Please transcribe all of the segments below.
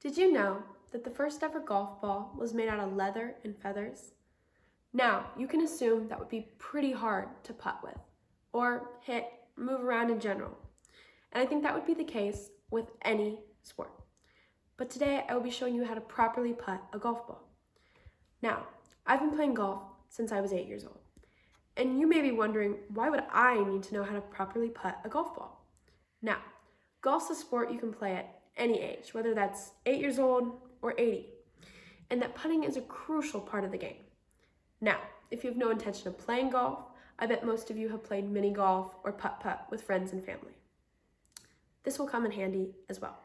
Did you know that the first ever golf ball was made out of leather and feathers? Now, you can assume that would be pretty hard to putt with, or hit, move around in general. And I think that would be the case with any sport. But today I will be showing you how to properly putt a golf ball. Now, I've been playing golf since I was 8 years old. And you may be wondering, why would I need to know how to properly putt a golf ball? Now, golf's a sport you can play at any age, whether that's 8 years old or 80. And that putting is a crucial part of the game. Now, if you have no intention of playing golf, I bet most of you have played mini golf or putt-putt with friends and family. This will come in handy as well.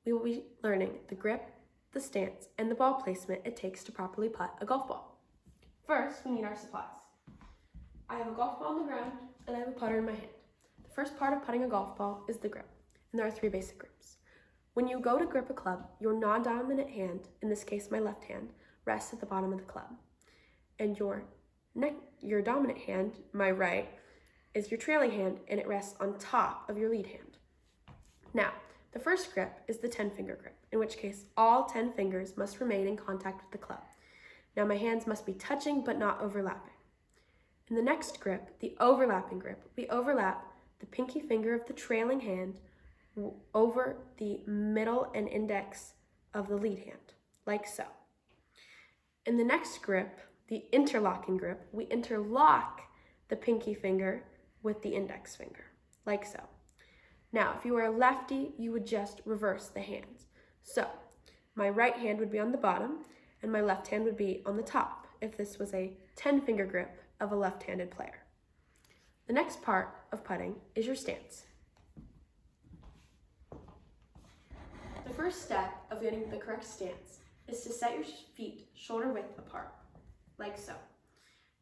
We will be learning the grip, the stance, and the ball placement it takes to properly putt a golf ball. First, we need our supplies. I have a golf ball on the ground, and I have a putter in my hand. The first part of putting a golf ball is the grip, and there are 3 basic grips. When you go to grip a club, your non-dominant hand, in this case my left hand, rests at the bottom of the club. And your dominant hand, my right, is your trailing hand, and it rests on top of your lead hand. Now, the first grip is the 10-finger grip, in which case all 10 fingers must remain in contact with the club. Now my hands must be touching but not overlapping. In the next grip, the overlapping grip, we overlap the pinky finger of the trailing hand over the middle and index of the lead hand, like so. In the next grip, the interlocking grip, we interlock the pinky finger with the index finger, like so. Now, if you were a lefty, you would just reverse the hands. So, my right hand would be on the bottom, and my left hand would be on the top, if this was a 10-finger grip of a left-handed player. The next part of putting is your stance. The first step of getting the correct stance is to set your feet shoulder width apart, like so.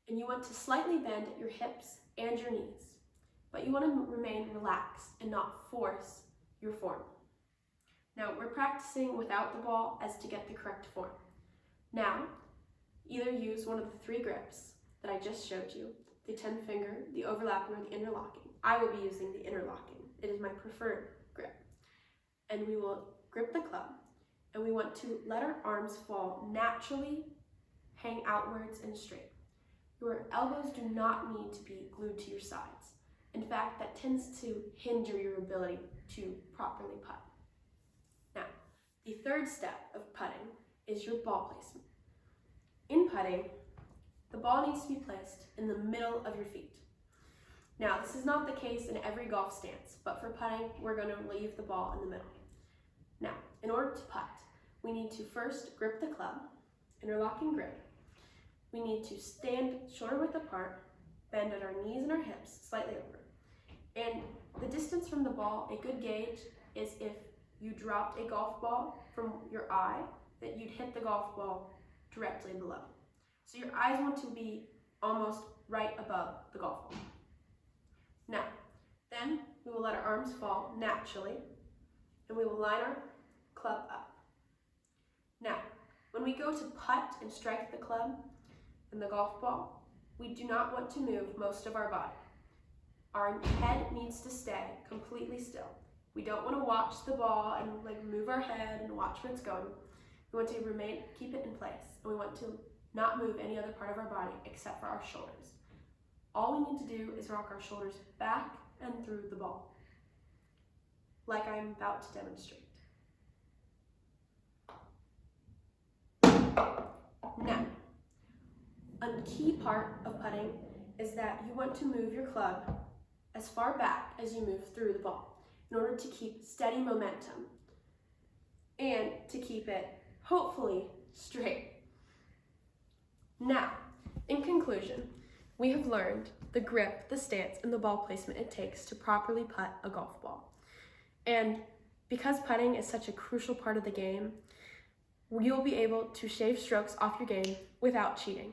And you want to slightly bend your hips and your knees, but you want to remain relaxed and not force your form. Now, we're practicing without the ball as to get the correct form. Now, either use one of the 3 grips that I just showed you, the 10-finger, the overlapping, or the interlocking. I will be using the interlocking. It is my preferred grip. And we will grip the club, and we want to let our arms fall naturally, hang outwards and straight. Your elbows do not need to be glued to your sides. In fact, that tends to hinder your ability to properly putt. Now, the third step of putting is your ball placement. In putting, the ball needs to be placed in the middle of your feet. Now, this is not the case in every golf stance, but for putting, we're going to leave the ball in the middle. Now, in order to putt, we need to first grip the club, interlocking grip. We need to stand shoulder width apart, bend at our knees and our hips slightly over. And the distance from the ball, a good gauge is if you dropped a golf ball from your eye, that you'd hit the golf ball directly below. So your eyes want to be almost right above the golf ball. Now, then we will let our arms fall naturally, and we will line our club up. Now, when we go to putt and strike the club and the golf ball, we do not want to move most of our body. Our head needs to stay completely still. We don't want to watch the ball and move our head and watch where it's going. We want to keep it in place, and we want to not move any other part of our body except for our shoulders. All we need to do is rock our shoulders back and through the ball, like I'm about to demonstrate. Now, a key part of putting is that you want to move your club as far back as you move through the ball in order to keep steady momentum and to keep it, hopefully, straight. Now, in conclusion, we have learned the grip, the stance, and the ball placement it takes to properly putt a golf ball. And because putting is such a crucial part of the game, you'll be able to shave strokes off your game without cheating.